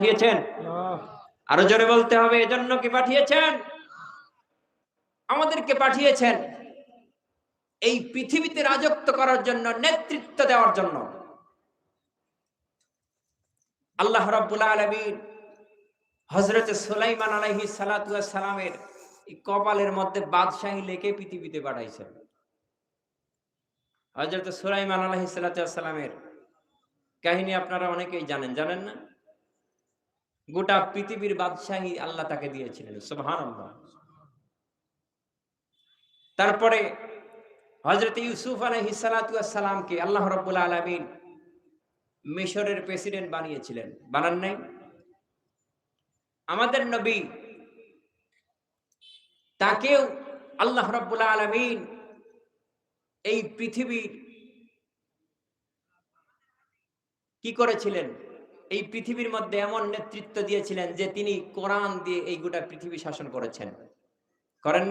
পাঠিয়েছেন? আরো জোরে বলতে হবে, এজন্য কি পাঠিয়েছেন? আমাদেরকে পাঠিয়েছেন এই পৃথিবীতে রাজত্ব করার জন্য, নেতৃত্ব দেওয়ার জন্য। আল্লাহ রাব্বুল আলামিন হযরত সুলাইমান আলাইহিস সালাতু ওয়াস সালামের এই কপালের মধ্যে বাদশাহী লিখে পৃথিবীতে পাঠাইছেন। হযরত সুলাইমান আলাইহিস সালাতু ওয়াস সালামের কাহিনী আপনারা অনেকেই জানেন, জানেন না? গোটা পৃথিবীর বাদশাহী আল্লাহ তাকে দিয়েছিলেন। সুবহানাল্লাহ। তারপরে হযরত ইউসুফ আলাইহিস সালাতু ওয়াস সালামকে আল্লাহ রাব্বুল আলামিন মিশরের প্রেসিডেন্ট বানিয়েছিলেন, বানান নাই? আমাদের নবী তাকেও আল্লাহ রাব্বুল আলামিন এই পৃথিবীর কি করেছিলেন? এই পৃথিবীর মধ্যে এমন নেতৃত্ব দিয়েছিলেন যে তিনি কোরআন দিয়ে এই গোটা পৃথিবী শাসন করেছেন। করেন নাই?